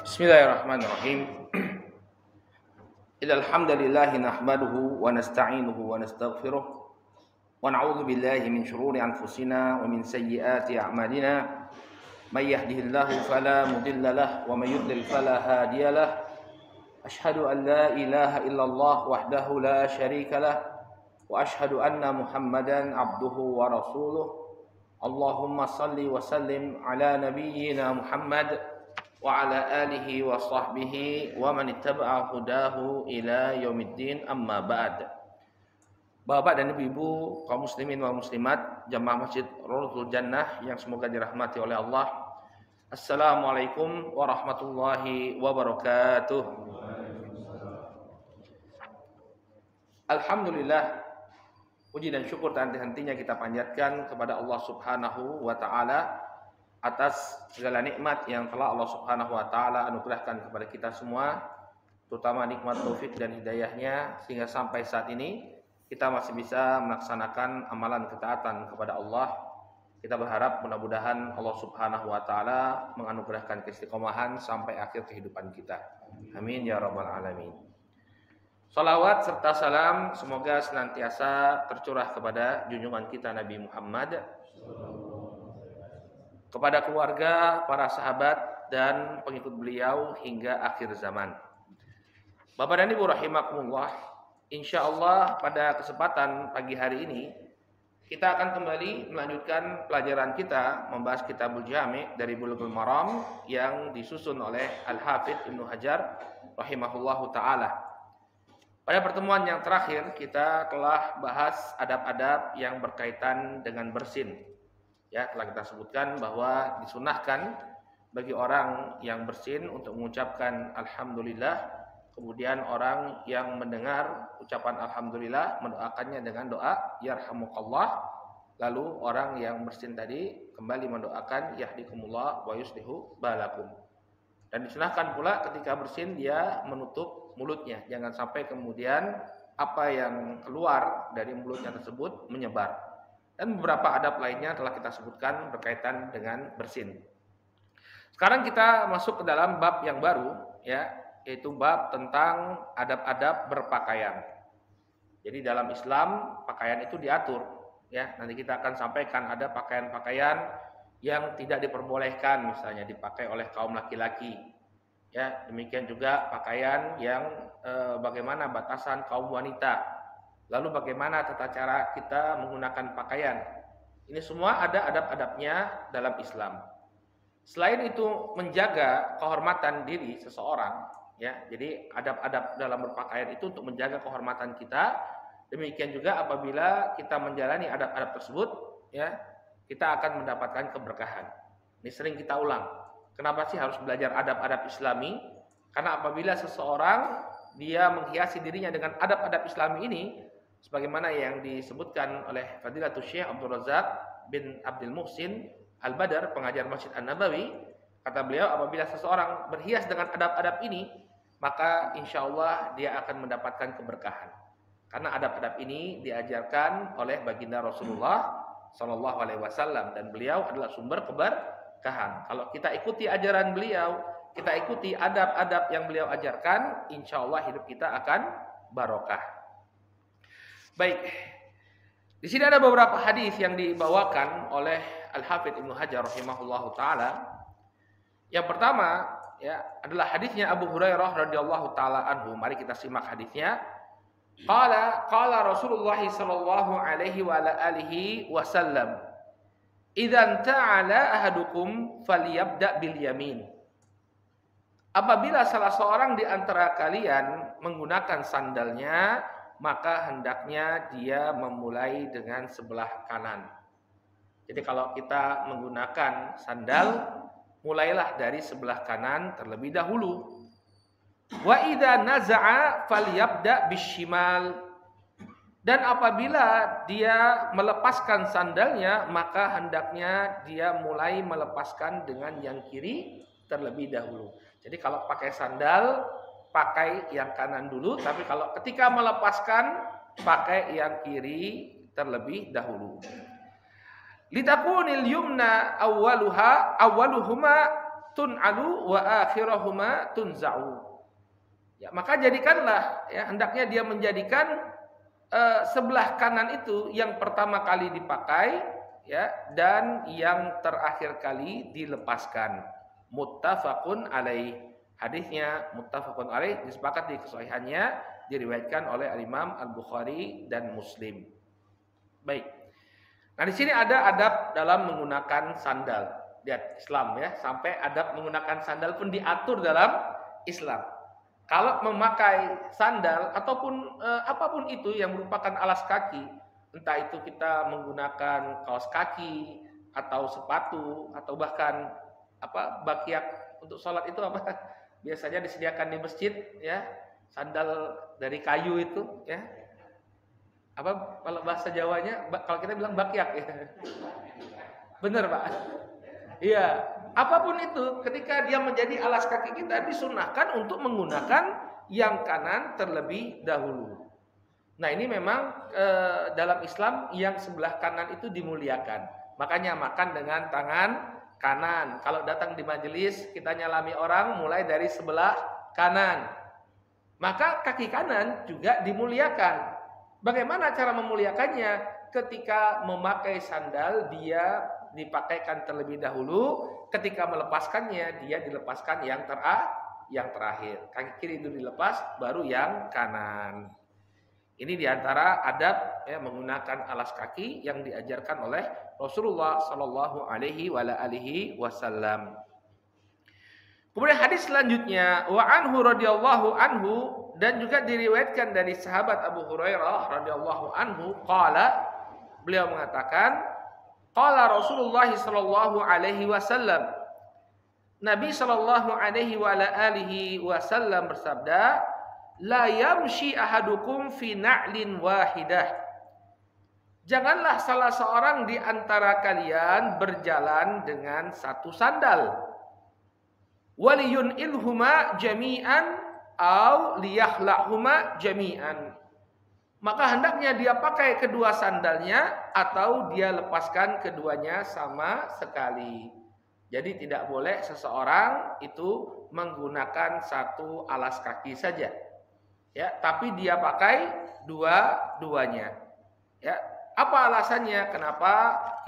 Bismillahirrahmanirrahim. Innal hamdalillah nahmaduhu wa nasta'inuhu wa nastaghfiruh wa na'udzu billahi min shururi anfusina wa min sayyiati a'malina. May yahdihillahu fala mudilla lahu wa may yudlil fala hadiya lahu. Ashhadu an la ilaha illallah wahdahu la syarika lahu wa ashhadu anna Muhammadan abduhu wa rasuluh. Allahumma salli wa sallim ala nabiyyina Muhammad wa ala alihi wa sahbihi wa man ittaba'a hudahu ila yaumiddin, amma ba'd. Bapak dan ibu-ibu, kaum muslimin wal muslimat, jamaah Masjid Rawdatul Jannah yang semoga dirahmati oleh Allah. Assalamualaikum warahmatullahi wabarakatuh. Alhamdulillah, puji dan syukur tak henti-hentinya kita panjatkan kepada Allah Subhanahu wa taala atas segala nikmat yang telah Allah Subhanahu wa taala anugerahkan kepada kita semua, terutama nikmat taufik dan hidayahnya, sehingga sampai saat ini kita masih bisa melaksanakan amalan ketaatan kepada Allah. Kita berharap mudah-mudahan Allah Subhanahu wa taala menganugerahkan keistiqomahan sampai akhir kehidupan kita. Amin ya rabbal alamin. Salawat serta salam semoga senantiasa tercurah kepada junjungan kita Nabi Muhammad, kepada keluarga, para sahabat, dan pengikut beliau hingga akhir zaman. Bapak dan Ibu rahimakumullah, insyaallah pada kesempatan pagi hari ini kita akan kembali melanjutkan pelajaran kita membahas Kitabul Jami' dari Bulughul Maram yang disusun oleh Al-Hafidz Ibnu Hajar rahimahullahu taala. Pada pertemuan yang terakhir kita telah bahas adab-adab yang berkaitan dengan bersin. Ya, telah kita sebutkan bahwa disunahkan bagi orang yang bersin untuk mengucapkan alhamdulillah, kemudian orang yang mendengar ucapan alhamdulillah mendoakannya dengan doa yarhamukallah, lalu orang yang bersin tadi kembali mendoakan yahdikumullah wa yuslihu balakum. Dan disunahkan pula ketika bersin dia menutup mulutnya, jangan sampai kemudian apa yang keluar dari mulutnya tersebut menyebar. Dan beberapa adab lainnya telah kita sebutkan berkaitan dengan bersin. Sekarang kita masuk ke dalam bab yang baru, ya, yaitu bab tentang adab-adab berpakaian. Jadi dalam Islam pakaian itu diatur, ya. Nanti kita akan sampaikan ada pakaian-pakaian yang tidak diperbolehkan, misalnya dipakai oleh kaum laki-laki. Ya, demikian juga pakaian yang bagaimana batasan kaum wanita. Lalu bagaimana tata cara kita menggunakan pakaian. Ini semua ada adab-adabnya dalam Islam. Selain itu menjaga kehormatan diri seseorang, ya. Jadi adab-adab dalam berpakaian itu untuk menjaga kehormatan kita. Demikian juga apabila kita menjalani adab-adab tersebut, ya, kita akan mendapatkan keberkahan. Ini sering kita ulang. Kenapa sih harus belajar adab-adab Islami? Karena apabila seseorang dia menghiasi dirinya dengan adab-adab Islami ini, sebagaimana yang disebutkan oleh Fadilatul Syekh Abdul Razak bin Abdul Muhsin Al-Badar, pengajar Masjid An-Nabawi, kata beliau, apabila seseorang berhias dengan adab-adab ini, maka insya Allah dia akan mendapatkan keberkahan. Karena adab-adab ini diajarkan oleh baginda Rasulullah Sallallahu Alaihi Wasallam dan beliau adalah sumber keberkahan. Kalau kita ikuti ajaran beliau, kita ikuti adab-adab yang beliau ajarkan, insya Allah hidup kita akan barokah. Baik, di sini ada beberapa hadis yang dibawakan oleh Al-Hafidz Ibnu Hajar rahimahullahu taala. Yang pertama, ya, adalah hadisnya Abu Hurairah radhiyallahu taala anhu. Mari kita simak hadisnya. Qala Rasulullah sallallahu alaihi wa ala alihi wasallam, "Idzan ta'ala ahadukum falyabda bil yamin." Apabila salah seorang di antara kalian menggunakan sandalnya, maka hendaknya dia memulai dengan sebelah kanan. Jadi kalau kita menggunakan sandal, mulailah dari sebelah kanan terlebih dahulu. Wa idza naza'a falyabda bishimal. Dan apabila dia melepaskan sandalnya, maka hendaknya dia mulai melepaskan dengan yang kiri terlebih dahulu. Jadi kalau pakai sandal, pakai yang kanan dulu, tapi kalau ketika melepaskan, pakai yang kiri terlebih dahulu. Litakunil yumna awwaluhuma tun'alu wa akhirahuma tunza'u. Ya, maka jadikanlah ya, hendaknya dia menjadikan sebelah kanan itu yang pertama kali dipakai ya, dan yang terakhir kali dilepaskan. Muttafaqun alaih. Hadisnya muttafaqun alaih, disepakati kesahihannya, diriwayatkan oleh Imam Al-Bukhari dan Muslim. Baik. Nah, di sini ada adab dalam menggunakan sandal. Lihat Islam ya, sampai adab menggunakan sandal pun diatur dalam Islam. Kalau memakai sandal ataupun apapun itu yang merupakan alas kaki, entah itu kita menggunakan kaos kaki atau sepatu atau bahkan bakyak untuk sholat itu biasanya disediakan di masjid ya, sandal dari kayu itu ya. Kalau bahasa Jawanya, kalau kita bilang bakyak ya. Bener Pak? Iya. Apapun itu, ketika dia menjadi alas kaki kita, disunahkan untuk menggunakan yang kanan terlebih dahulu. Nah, ini memang dalam Islam yang sebelah kanan itu dimuliakan. Makanya makan dengan tangan kanan. Kalau datang di majelis, kita nyalami orang mulai dari sebelah kanan. Maka kaki kanan juga dimuliakan. Bagaimana cara memuliakannya? Ketika memakai sandal, dia dipakaikan terlebih dahulu. Ketika melepaskannya, dia dilepaskan yang terakhir. Kaki kiri itu dilepas, baru yang kanan. Ini diantara adab ya, menggunakan alas kaki yang diajarkan oleh Rasulullah Shallallahu Alaihi Wasallam. Kemudian hadis selanjutnya, wa anhu radhiyallahu anhu, dan juga diriwayatkan dari sahabat Abu Hurairah radhiyallahu anhu, qala, beliau mengatakan, qala Rasulullah sallallahu alaihi wasallam, Nabi sallallahu alaihi wasallam bersabda, la yamshi ahadukum fi na'lin wahidah. Janganlah salah seorang di antara kalian berjalan dengan satu sandal. Waliyun ilhuma jami'an au liyakhla'huma jami'an. Maka hendaknya dia pakai kedua sandalnya atau dia lepaskan keduanya sama sekali. Jadi tidak boleh seseorang itu menggunakan satu alas kaki saja. Ya, tapi dia pakai dua-duanya. Ya, apa alasannya kenapa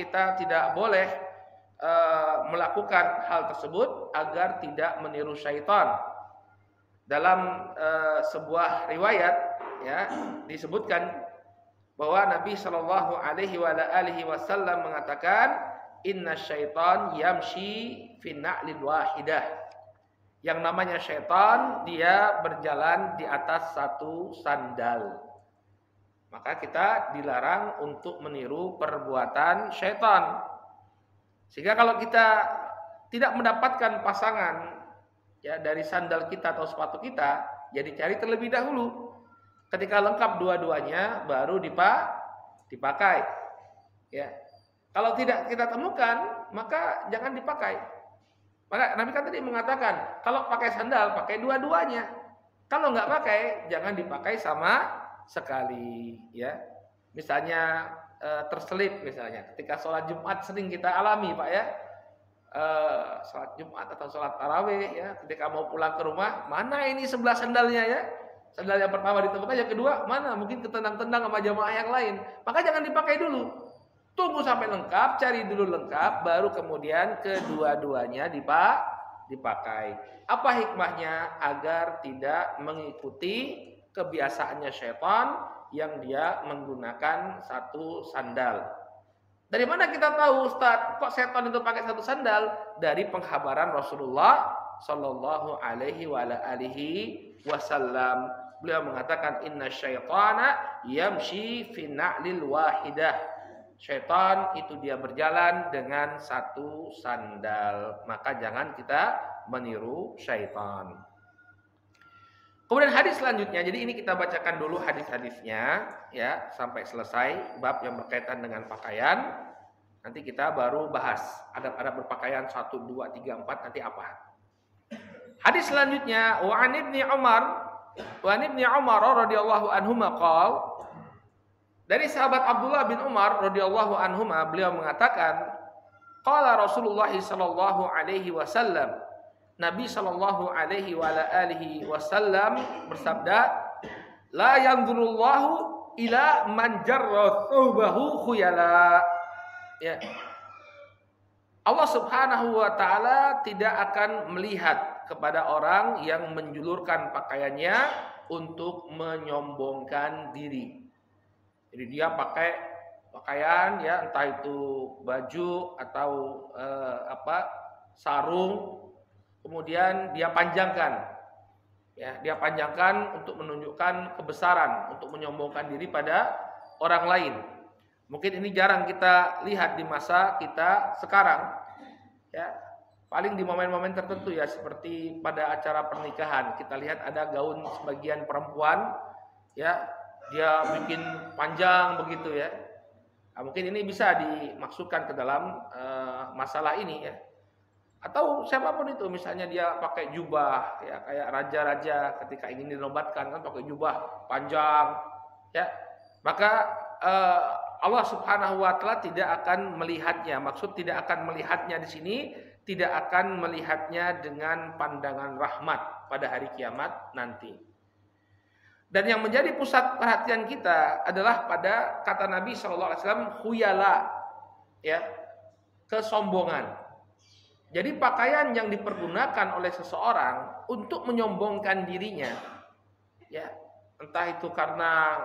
kita tidak boleh melakukan hal tersebut? Agar tidak meniru syaitan. Dalam sebuah riwayat ya, disebutkan bahwa Nabi Shallallahu Alaihi Wasallam mengatakan, inna syaitan yamshi fi na'lin wahidah. Yang namanya syaitan, dia berjalan di atas satu sandal. Maka kita dilarang untuk meniru perbuatan syaitan. Sehingga kalau kita tidak mendapatkan pasangan ya dari sandal kita atau sepatu kita, ya dicari terlebih dahulu. Ketika lengkap dua-duanya, baru dipakai. Ya. Kalau tidak kita temukan, maka jangan dipakai. Maka Nabi kan tadi mengatakan, kalau pakai sandal, pakai dua-duanya. Kalau nggak pakai, jangan dipakai sama sekali. Ya. Misalnya terselip, misalnya ketika sholat Jumat sering kita alami Pak ya. Sholat Jumat atau sholat tarawih ya, ketika mau pulang ke rumah, mana ini sebelah sandalnya ya? Sandal yang pertama ditemukan, yang kedua mana? Mungkin ketendang-tendang sama jamaah yang lain. Maka jangan dipakai dulu. Tunggu sampai lengkap, cari dulu lengkap, baru kemudian kedua-duanya dipakai. Apa hikmahnya? Agar tidak mengikuti kebiasaannya syaitan yang dia menggunakan satu sandal. Dari mana kita tahu Ustaz, kok setan itu pakai satu sandal? Dari pengkhabaran Rasulullah Shallallahu Alaihi Wasallam. Beliau mengatakan, inna syaitana yamshi fi na'lil wahidah. Syaitan itu dia berjalan dengan satu sandal. Maka jangan kita meniru syaitan. Kemudian hadis selanjutnya, jadi ini kita bacakan dulu hadis-hadisnya ya sampai selesai bab yang berkaitan dengan pakaian. Nanti kita baru bahas adab-adab berpakaian 1, 2, 3, 4 nanti apa. Hadis selanjutnya, wa an ibni Umar radhiyallahu anhuma qala, dari sahabat Abdullah bin Umar radhiyallahu anhuma, beliau mengatakan, qala Rasulullah sallallahu alaihi wasallam, Nabi Shallallahu Alaihi Wasallam bersabda, la yanzurullahu ila man jarra thawbahu khuyala. Ya. Allah Subhanahu wa taala tidak akan melihat kepada orang yang menjulurkan pakaiannya untuk menyombongkan diri. Jadi dia pakai pakaian ya, entah itu baju atau sarung, kemudian dia panjangkan. Ya, dia panjangkan untuk menunjukkan kebesaran, untuk menyombongkan diri pada orang lain. Mungkin ini jarang kita lihat di masa kita sekarang. Ya, paling di momen-momen tertentu ya, seperti pada acara pernikahan kita lihat ada gaun sebagian perempuan, ya dia bikin panjang begitu ya. Nah, mungkin ini bisa dimasukkan ke dalam masalah ini ya. Atau siapapun itu, misalnya dia pakai jubah ya, kayak raja-raja ketika ingin dinobatkan kan pakai jubah panjang ya, maka Allah Subhanahu wa taala tidak akan melihatnya. Maksud tidak akan melihatnya di sini, tidak akan melihatnya dengan pandangan rahmat pada hari kiamat nanti. Dan yang menjadi pusat perhatian kita adalah pada kata Nabi sallallahu alaihi wasallam khuyala, ya, kesombongan. Jadi pakaian yang dipergunakan oleh seseorang untuk menyombongkan dirinya, ya, entah itu karena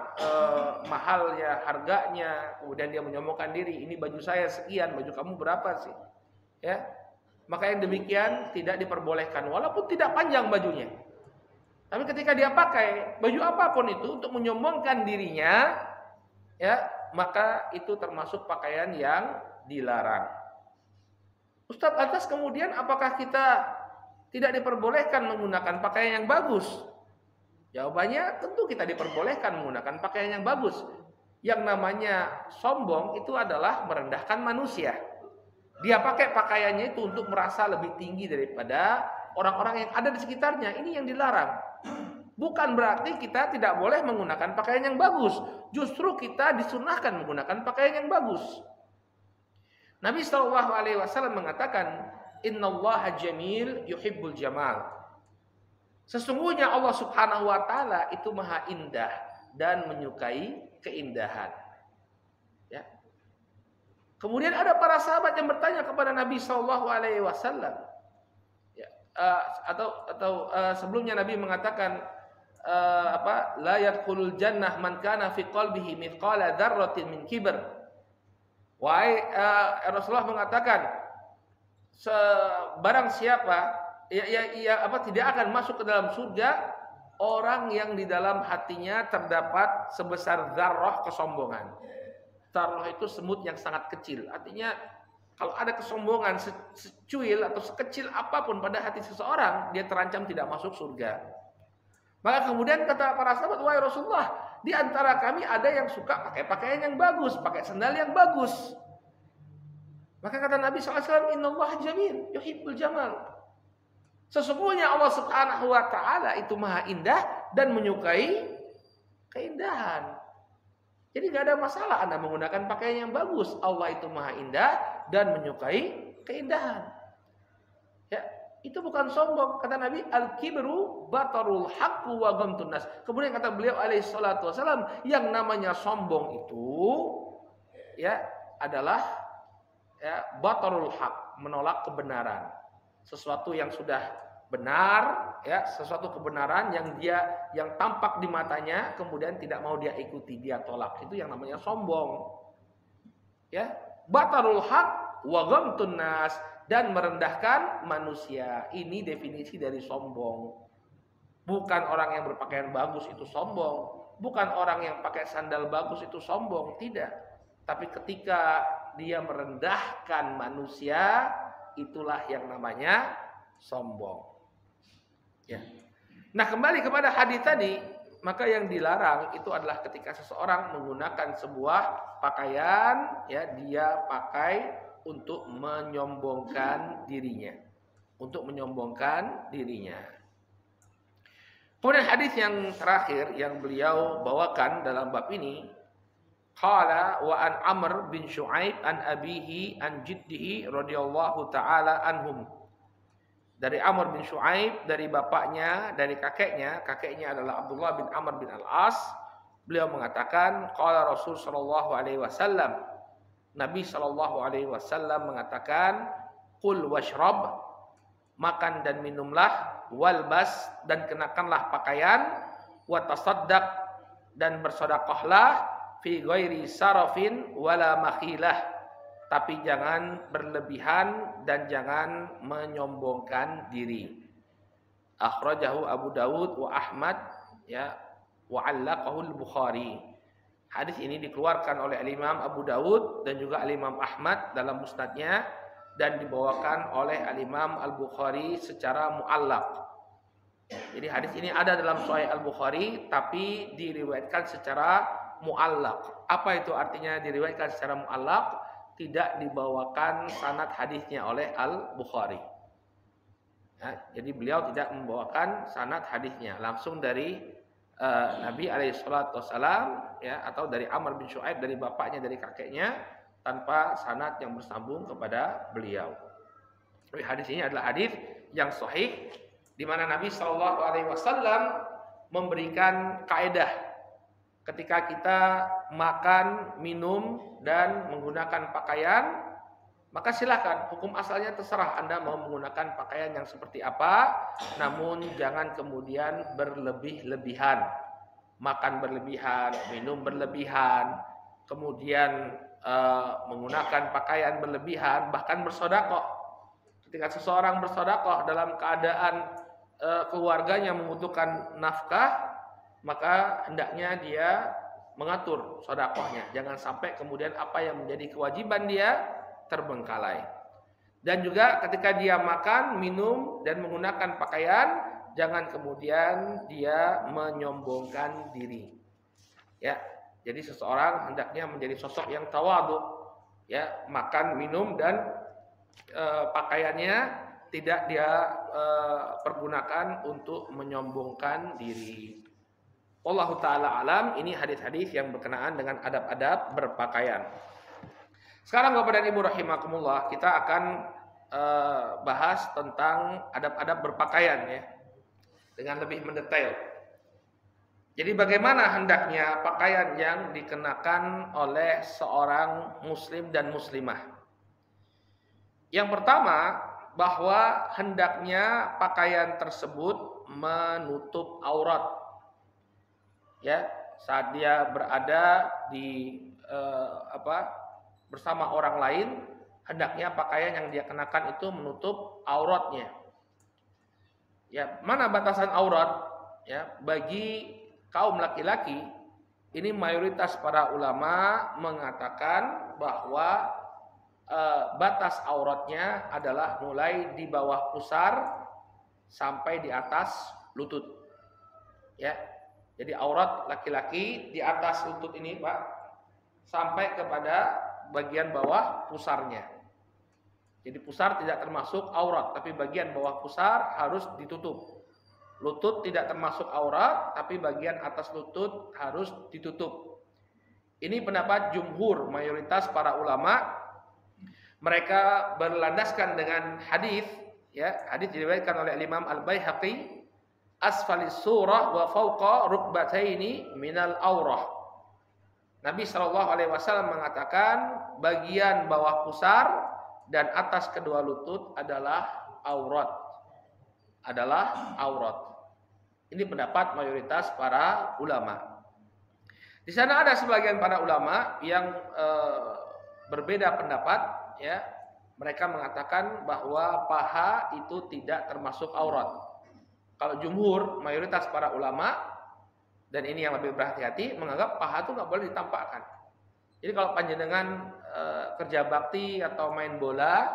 mahalnya harganya, kemudian dia menyombongkan diri, ini baju saya sekian, baju kamu berapa sih? Ya, maka yang demikian tidak diperbolehkan, walaupun tidak panjang bajunya. Tapi ketika dia pakai baju apapun itu untuk menyombongkan dirinya, ya, maka itu termasuk pakaian yang dilarang. Ustadz, atas kemudian apakah kita tidak diperbolehkan menggunakan pakaian yang bagus? Jawabannya tentu kita diperbolehkan menggunakan pakaian yang bagus. Yang namanya sombong itu adalah merendahkan manusia. Dia pakai pakaiannya itu untuk merasa lebih tinggi daripada orang-orang yang ada di sekitarnya. Ini yang dilarang. Bukan berarti kita tidak boleh menggunakan pakaian yang bagus. Justru kita disunahkan menggunakan pakaian yang bagus. Nabi SAW mengatakan, Innallaha jamil yuhibbul jamal. Sesungguhnya Allah Subhanahu wa taala itu maha indah dan menyukai keindahan. Ya. Kemudian ada para sahabat yang bertanya kepada Nabi SAW. Ya, sebelumnya Nabi mengatakan la yadkhulul jannah man kana fi qalbihi mithqala dzarratin min kibr. Wahai Rasulullah mengatakan, barang siapa tidak akan masuk ke dalam surga orang yang di dalam hatinya terdapat sebesar dzarrah kesombongan. Dzarrah itu semut yang sangat kecil. Artinya kalau ada kesombongan secuil atau sekecil apapun pada hati seseorang, dia terancam tidak masuk surga. Maka kemudian kata para sahabat, wahai Rasulullah, di antara kami ada yang suka pakai pakaian yang bagus, pakai sandal yang bagus. Maka kata Nabi SAW, Innallaha jamil yuhibbul jamal. Sesungguhnya Allah Subhanahu wa taala itu maha indah dan menyukai keindahan. Jadi gak ada masalah Anda menggunakan pakaian yang bagus. Allah itu maha indah dan menyukai keindahan. Ya, itu bukan sombong. Kata Nabi, al-kibru batarul haqqu wa ghamtun nas. Kemudian kata beliau alaihi salatu wasallam, yang namanya sombong itu ya adalah ya batarul haq, menolak kebenaran. Sesuatu yang sudah benar, ya, sesuatu kebenaran yang tampak di matanya kemudian tidak mau dia ikuti, dia tolak. Itu yang namanya sombong. Ya, batarul haq wa ghamtun nas, dan merendahkan manusia. Ini definisi dari sombong. Bukan orang yang berpakaian bagus itu sombong, bukan orang yang pakai sandal bagus itu sombong, tidak. Tapi ketika dia merendahkan manusia, itulah yang namanya sombong. Ya. Nah, kembali kepada hadis tadi, maka yang dilarang itu adalah ketika seseorang menggunakan sebuah pakaian, ya, dia pakai untuk menyombongkan dirinya, Kemudian hadis yang terakhir yang beliau bawakan dalam bab ini, qala wa an Amr bin Shu'aib an abihi an jiddihi radhiyallahu taala anhum. dari Amr bin Shu'aib, dari bapaknya, dari kakeknya adalah Abdullah bin Amr bin Al-As. Beliau mengatakan, qala Rasul sallallahu alaihi wasallam, Nabi sallallahu alaihi wasallam mengatakan, qul washrab, makan dan minumlah, walbas, dan kenakanlah pakaian, wa tasaddaq, dan bersedekahlah, fi ghairi sarafin wala makhilah, tapi jangan berlebihan dan jangan menyombongkan diri. Akhrajahu Abu Dawud wa Ahmad, ya, wa 'allaqahu al-Bukhari. Hadis ini dikeluarkan oleh Imam Abu Dawud dan juga Imam Ahmad dalam musnadnya, dan dibawakan oleh Imam Al-Bukhari secara mu'allaq. Jadi hadis ini ada dalam Sahih Al-Bukhari tapi diriwayatkan secara mu'allaq. Apa itu artinya diriwayatkan secara mu'allaq? Tidak dibawakan sanad hadisnya oleh Al-Bukhari. Ya, jadi beliau tidak membawakan sanad hadisnya langsung dari Nabi alaihissalam, ya, atau dari Amr bin Shu'aib, dari bapaknya, dari kakeknya, tanpa sanad yang bersambung kepada beliau. Tapi hadis ini adalah hadis yang sahih, di mana Nabi Shallallahu Alaihi Wasallam memberikan kaidah ketika kita makan, minum, dan menggunakan pakaian, maka silakan, hukum asalnya terserah Anda mau menggunakan pakaian yang seperti apa, namun jangan kemudian berlebih-lebihan, makan berlebihan, minum berlebihan, kemudian menggunakan pakaian berlebihan, bahkan bersedekah. Ketika seseorang bersedekah dalam keadaan keluarganya membutuhkan nafkah, maka hendaknya dia mengatur sedekahnya, jangan sampai kemudian apa yang menjadi kewajiban dia terbengkalai. Dan juga ketika dia makan, minum, dan menggunakan pakaian, jangan kemudian dia menyombongkan diri. Ya, jadi seseorang hendaknya menjadi sosok yang tawadhu, ya, makan, minum, dan pakaiannya tidak dia pergunakan untuk menyombongkan diri. Wallahu taala alam. Ini hadis-hadis yang berkenaan dengan adab-adab berpakaian. Sekarang Bapak dan Ibu rahimakumullah, kita akan bahas tentang adab-adab berpakaian, ya, dengan lebih mendetail. Jadi bagaimana hendaknya pakaian yang dikenakan oleh seorang muslim dan muslimah? Yang pertama, bahwa hendaknya pakaian tersebut menutup aurat. Ya, saat dia berada di bersama orang lain, hendaknya pakaian yang dia kenakan itu menutup auratnya. Ya, mana batasan aurat? Ya, bagi kaum laki-laki, ini mayoritas para ulama mengatakan bahwa batas auratnya adalah mulai di bawah pusar sampai di atas lutut. Ya, jadi aurat laki-laki di atas lutut ini, Pak, sampai kepada bagian bawah pusarnya. Jadi pusar tidak termasuk aurat, tapi bagian bawah pusar harus ditutup. Lutut tidak termasuk aurat, tapi bagian atas lutut harus ditutup. Ini pendapat jumhur, mayoritas para ulama. Mereka berlandaskan dengan hadis, ya, hadis diriwayatkan oleh Imam Al-Baihaqi, asfalis surah wa fawqa rukbataini minal aurah. Nabi Shallallahu Alaihi Wasallam mengatakan bagian bawah pusar dan atas kedua lutut adalah aurat, Ini pendapat mayoritas para ulama. Di sana ada sebagian para ulama yang berbeda pendapat, ya. Mereka mengatakan bahwa paha itu tidak termasuk aurat. Kalau jumhur, mayoritas para ulama, dan ini yang lebih berhati-hati, menganggap paha itu nggak boleh ditampakkan. Jadi kalau panjenengan kerja bakti atau main bola,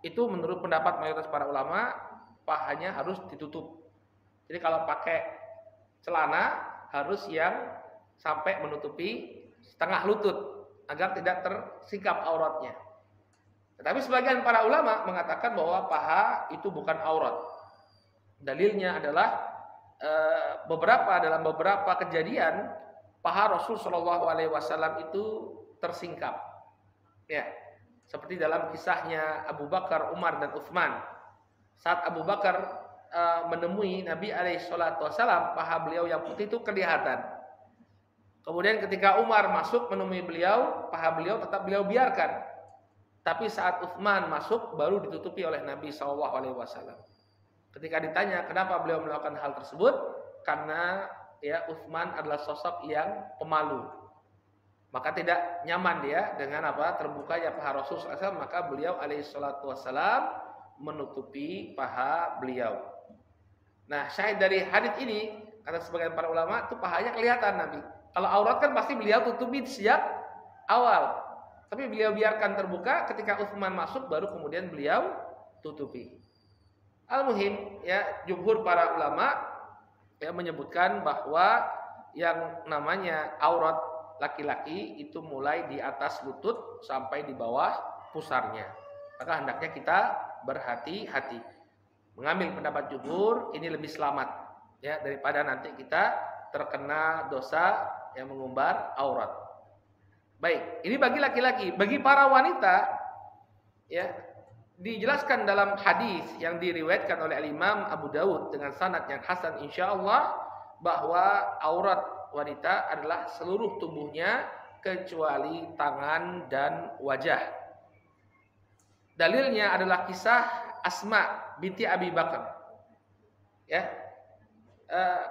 itu menurut pendapat mayoritas para ulama, pahanya harus ditutup. Jadi kalau pakai celana harus yang sampai menutupi setengah lutut agar tidak tersingkap auratnya. Tetapi sebagian para ulama mengatakan bahwa paha itu bukan aurat. Dalilnya adalah dalam beberapa kejadian paha Rasul Shallallahu Alaihi Wasallam itu tersingkap, ya, seperti dalam kisahnya Abu Bakar, Umar, dan Utsman. Saat Abu Bakar menemui Nabi alaihissalam, paha beliau yang putih itu kelihatan. Kemudian ketika Umar masuk menemui beliau, paha beliau tetap beliau biarkan. Tapi saat Utsman masuk baru ditutupi oleh Nabi SAW. Ketika ditanya kenapa beliau melakukan hal tersebut, karena ya Utsman adalah sosok yang pemalu. Maka tidak nyaman dia dengan terbukanya paha Rasul SAW, maka beliau alaihissalam menutupi paha beliau. Nah, syahid dari hadis ini, kata sebagian para ulama, itu pahanya kelihatan Nabi. Kalau aurat kan pasti beliau tutupi sejak awal. Tapi beliau biarkan terbuka, ketika Utsman masuk baru kemudian beliau tutupi. Al-muhim ya, jumhur para ulama ya menyebutkan bahwa yang namanya aurat laki-laki itu mulai di atas lutut sampai di bawah pusarnya. Maka hendaknya kita berhati-hati. Mengambil pendapat jumhur ini lebih selamat ya daripada nanti kita terkena dosa yang mengumbar aurat. Baik, ini bagi laki-laki. Bagi para wanita ya dijelaskan dalam hadis yang diriwayatkan oleh Imam Abu Dawud dengan sanad yang hasan insyaallah bahwa aurat wanita adalah seluruh tubuhnya kecuali tangan dan wajah. Dalilnya adalah kisah Asma binti Abi Bakar. Ya.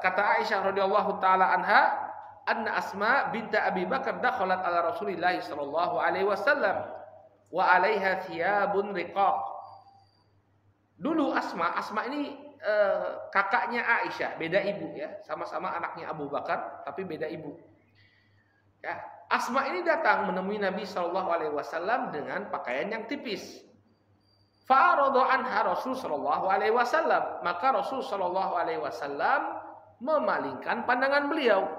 Kata Aisyah radhiyallahu taala anha, anna Asma binti Abi Bakar dakhalat ala Rasulillah sallallahu alaihi wasallam wa 'alaiha thiyabun riqaq. Dulu Asma ini kakaknya Aisyah, beda ibu ya, sama-sama anaknya Abu Bakar tapi beda ibu. Ya, Asma ini datang menemui Nabi sallallahu alaihi wasallam dengan pakaian yang tipis. Fa'arada anha Rasul sallallahu alaihi wasallam, maka Rasul sallallahu alaihi wasallam memalingkan pandangan beliau.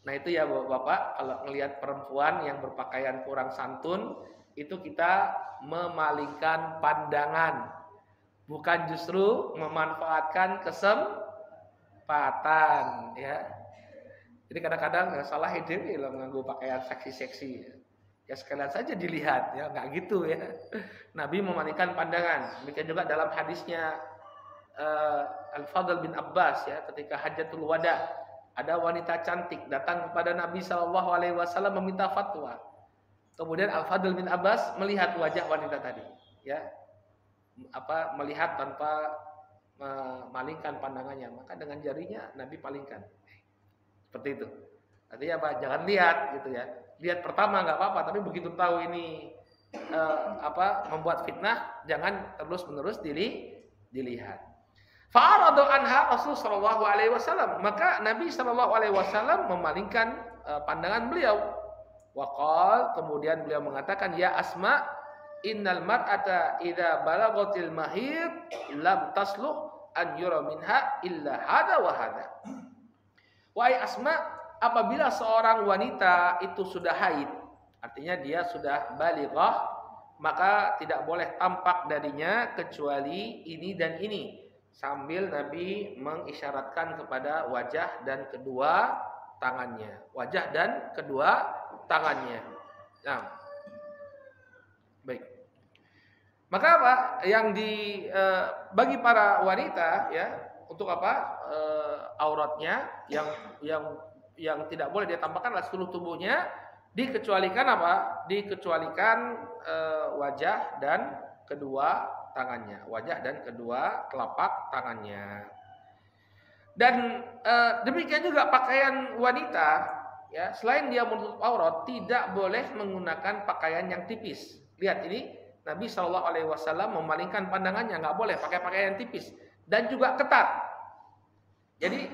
Nah itu ya Bapak, kalau melihat perempuan yang berpakaian kurang santun, itu kita memalingkan pandangan, bukan justru memanfaatkan kesempatan ya. Jadi kadang-kadang salah ide loh nganggo pakaian seksi-seksi. Ya sekalian saja dilihat ya, nggak gitu ya. Nabi memalingkan pandangan. Demikian juga dalam hadisnya Al-Fadl bin Abbas ya, ketika Hajjatul Wada, ada wanita cantik datang kepada Nabi sallallahu alaihi wasallam meminta fatwa. Kemudian Al-Fadl bin Abbas melihat wajah wanita tadi, ya. Melihat tanpa memalingkan pandangannya, maka dengan jarinya Nabi palingkan. Seperti itu. Artinya apa? Jangan lihat gitu ya. Lihat pertama nggak apa-apa, tapi begitu tahu ini membuat fitnah, jangan terus-menerus dilihat. Fa'aradu anha Rasul sallallahu alaihi wasallam, maka Nabi sallallahu alaihi wasallam memalingkan pandangan beliau. Waqal, kemudian beliau mengatakan, ya Asma, innal mar'ata idza balaghatil mahid lam tasluh an yura minha illa hada wa hada. Wahai Asma, apabila seorang wanita itu sudah haid, artinya dia sudah balighah, maka tidak boleh tampak darinya kecuali ini dan ini. Sambil Nabi mengisyaratkan kepada wajah dan kedua tangannya. Wajah dan kedua tangannya. Nah, baik. Maka apa yang bagi para wanita ya, untuk auratnya yang tidak boleh dia tampakkan adalah seluruh tubuhnya, dikecualikan dikecualikan wajah dan kedua tangannya, wajah dan kedua telapak tangannya. Dan demikian juga pakaian wanita ya, selain dia menutup aurat, tidak boleh menggunakan pakaian yang tipis. Lihat ini, Nabi SAW memalingkan pandangannya, nggak boleh pakai pakaian tipis dan juga ketat. Jadi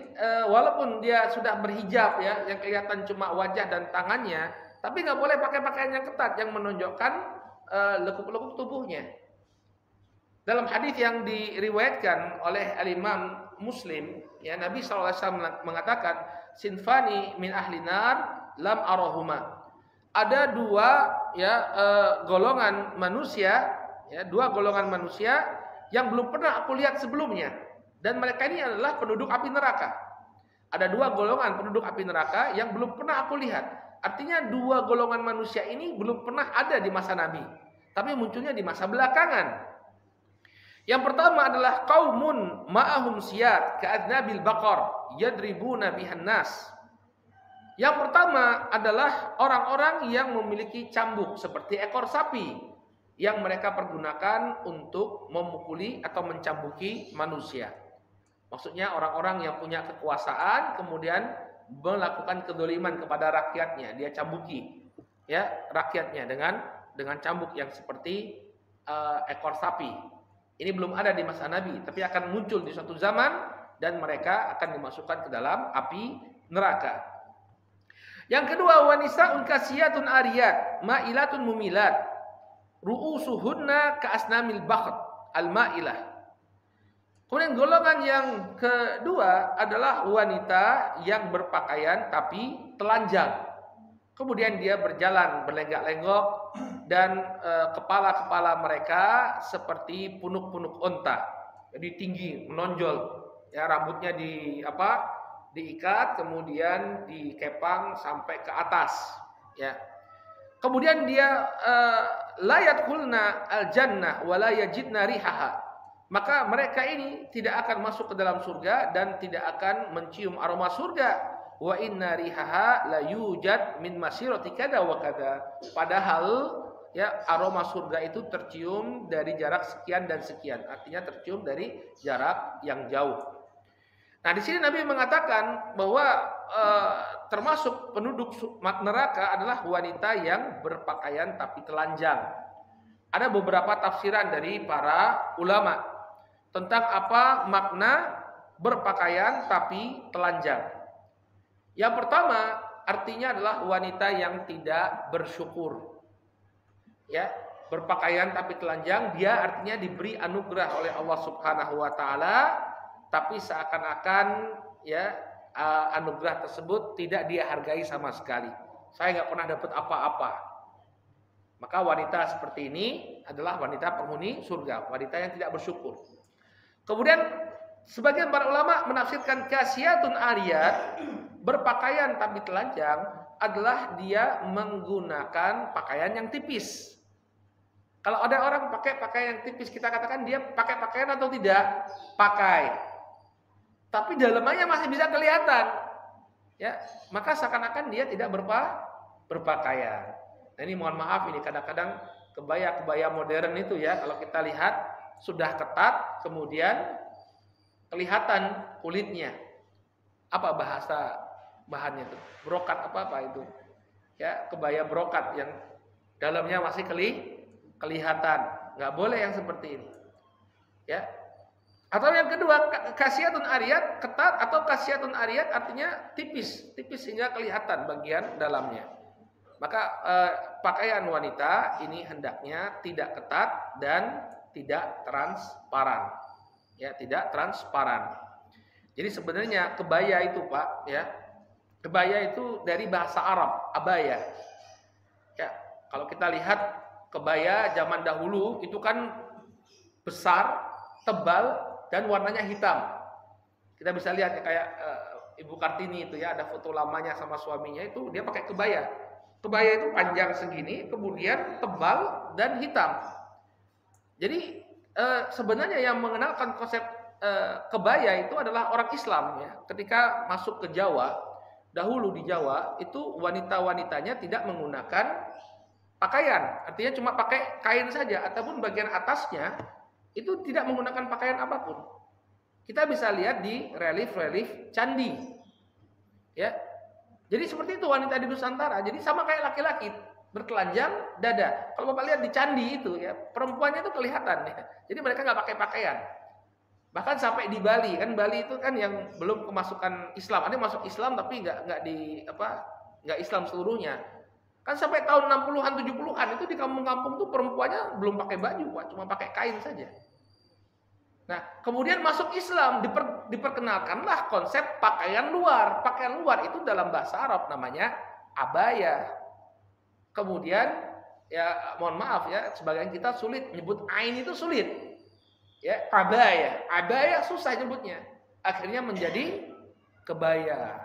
walaupun dia sudah berhijab ya, yang kelihatan cuma wajah dan tangannya, tapi nggak boleh pakai pakaian yang ketat yang menunjukkan lekuk-lekuk tubuhnya. Dalam hadis yang diriwayatkan oleh Al-Imam Muslim, ya Nabi SAW mengatakan, sinfani min ahli nar lam arahuma. Ada dua golongan manusia, ya, dua golongan manusia yang belum pernah aku lihat sebelumnya, dan mereka ini adalah penduduk api neraka. Ada dua golongan penduduk api neraka yang belum pernah aku lihat. Artinya dua golongan manusia ini belum pernah ada di masa Nabi, tapi munculnya di masa belakangan. Yang pertama adalah qaumun ma'ahum siyat ka'adnabil baqar yadribuna bihan nas. Yang pertama adalah orang-orang yang memiliki cambuk seperti ekor sapi yang mereka pergunakan untuk memukuli atau mencambuki manusia. Maksudnya orang-orang yang punya kekuasaan kemudian melakukan kedoliman kepada rakyatnya, dia cambuki ya rakyatnya dengan cambuk yang seperti ekor sapi. Ini belum ada di masa Nabi, tapi akan muncul di suatu zaman dan mereka akan dimasukkan ke dalam api neraka. Yang kedua, wanisaun kasiyatun ariyat, ma'ilatun mumilat, ru'usuhunna ka'asnamil bakht, al-ma'ilah. Kemudian golongan yang kedua adalah wanita yang berpakaian tapi telanjang. Kemudian dia berjalan berlenggak-lenggok dan kepala-kepala mereka seperti punuk-punuk onta. Jadi tinggi, menonjol. Ya, rambutnya diikat kemudian dikepang sampai ke atas, ya. Kemudian dia layat hulna al-jannah wa la yajidna rihaha. Maka mereka ini tidak akan masuk ke dalam surga dan tidak akan mencium aroma surga. Wa inna rihaha la yujad min masirati kada wa kada. Padahal ya aroma surga itu tercium dari jarak sekian dan sekian. Artinya tercium dari jarak yang jauh. Nah, di sini Nabi mengatakan bahwa termasuk penduduk neraka adalah wanita yang berpakaian tapi telanjang. Ada beberapa tafsiran dari para ulama tentang apa makna berpakaian tapi telanjang. Yang pertama artinya adalah wanita yang tidak bersyukur. Ya, berpakaian tapi telanjang, dia artinya diberi anugerah oleh Allah Subhanahu wa taala, tapi seakan-akan ya anugerah tersebut tidak dia hargai sama sekali. Saya nggak pernah dapat apa-apa. Maka wanita seperti ini adalah wanita penghuni surga, wanita yang tidak bersyukur. Kemudian sebagian para ulama menafsirkan kasiyatun ariyat, berpakaian tapi telanjang, adalah dia menggunakan pakaian yang tipis. Kalau ada orang pakai pakaian yang tipis, kita katakan dia pakai pakaian atau tidak? Pakai. Tapi dalamnya masih bisa kelihatan. Ya, maka seakan-akan dia tidak berpakaian. Nah, ini mohon maaf, ini kadang-kadang kebaya-kebaya modern itu ya, kalau kita lihat sudah ketat, kemudian kelihatan kulitnya. Apa bahasa bahannya itu? Brokat apa itu? Ya, kebaya brokat yang dalamnya masih kelihatan. Nggak boleh yang seperti ini. Ya. Atau yang kedua, kasiyatun ariyat, ketat, atau kasiyatun ariyat artinya tipis sehingga kelihatan bagian dalamnya. Maka pakaian wanita ini hendaknya tidak ketat dan tidak transparan. Ya, tidak transparan. Jadi sebenarnya kebaya itu, Pak, ya. Kebaya itu dari bahasa Arab, abaya. Ya, kalau kita lihat kebaya zaman dahulu itu kan besar, tebal, dan warnanya hitam. Kita bisa lihat ya, kayak Ibu Kartini itu ya, ada foto lamanya sama suaminya itu dia pakai kebaya. Kebaya itu panjang segini, kemudian tebal dan hitam. Jadi sebenarnya yang mengenalkan konsep kebaya itu adalah orang Islam ya. Ketika masuk ke Jawa, dahulu di Jawa itu wanita-wanitanya tidak menggunakan pakaian, artinya cuma pakai kain saja ataupun bagian atasnya itu tidak menggunakan pakaian apapun. Kita bisa lihat di relief-relief candi. Ya. Jadi seperti itu wanita di Nusantara. Jadi sama kayak laki-laki, bertelanjang dada. Kalau Bapak lihat di candi itu ya, perempuannya itu kelihatan ya. Jadi mereka nggak pakai pakaian. Bahkan sampai di Bali, kan Bali itu kan yang belum kemasukan Islam. Ada masuk Islam tapi nggak Islam seluruhnya. Kan sampai tahun 60-an 70-an itu di kampung-kampung tuh perempuannya belum pakai baju, Pak, cuma pakai kain saja. Nah, kemudian masuk Islam, diperkenalkanlah konsep pakaian luar. Pakaian luar itu dalam bahasa Arab namanya abaya. Kemudian ya mohon maaf ya, sebagian kita sulit menyebut ain itu sulit. Ya, abaya susah nyebutnya. Akhirnya menjadi kebaya.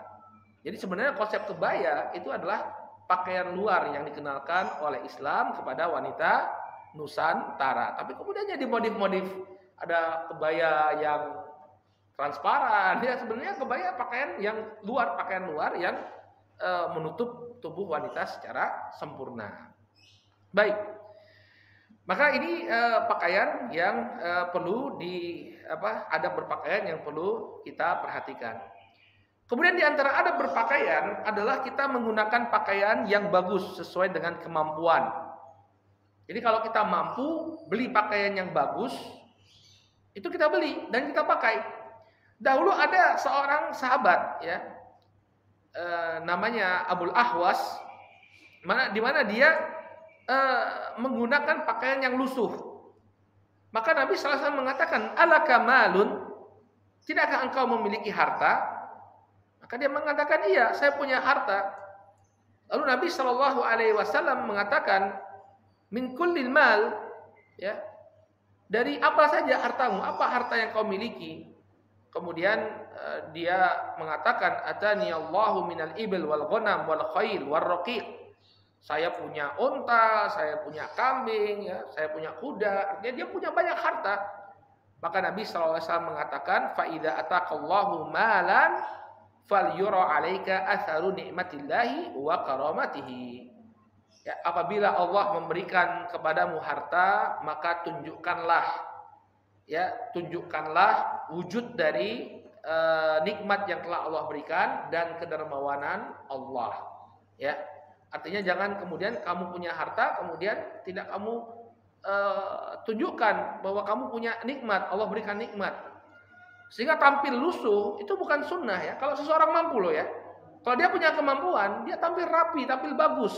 Jadi sebenarnya konsep kebaya itu adalah pakaian luar yang dikenalkan oleh Islam kepada wanita Nusantara. Tapi kemudiannya dimodif-modif. ada kebaya yang transparan, ya sebenarnya kebaya pakaian yang luar, pakaian luar yang menutup tubuh wanita secara sempurna. Baik, maka ini pakaian yang perlu adab berpakaian yang perlu kita perhatikan. Kemudian di antara adab berpakaian adalah kita menggunakan pakaian yang bagus sesuai dengan kemampuan. Jadi kalau kita mampu beli pakaian yang bagus, itu kita beli dan kita pakai. Dahulu ada seorang sahabat, ya, namanya Abul Ahwas, di mana dia menggunakan pakaian yang lusuh. Maka Nabi sallallahu alaihi wasallam mengatakan, "Alaka malun? Tidakkah engkau memiliki harta?" Maka dia mengatakan, "Iya, saya punya harta." Lalu Nabi sallallahu alaihi wasallam mengatakan, "Min kullil mal," ya. Dari apa saja hartamu? Apa harta yang kau miliki? Kemudian dia mengatakan, "Atani Allahu minal ibil wal ghanam wal khail wal raqiq." Saya punya unta, saya punya kambing, ya, saya punya kuda. Artinya dia punya banyak harta. Maka Nabi SAW mengatakan, "Fa idza ataqallahu malan falyura 'alaika atharu ni'matillahi wa karamatihi." Ya, apabila Allah memberikan kepadamu harta, maka tunjukkanlah wujud dari nikmat yang telah Allah berikan dan kedermawanan Allah. Ya. Artinya jangan kemudian kamu punya harta, kemudian tidak kamu tunjukkan bahwa kamu punya nikmat, Allah berikan nikmat. Sehingga tampil lusuh, itu bukan sunnah, ya. Kalau seseorang mampu loh, ya. Kalau dia punya kemampuan, dia tampil rapi, tampil bagus.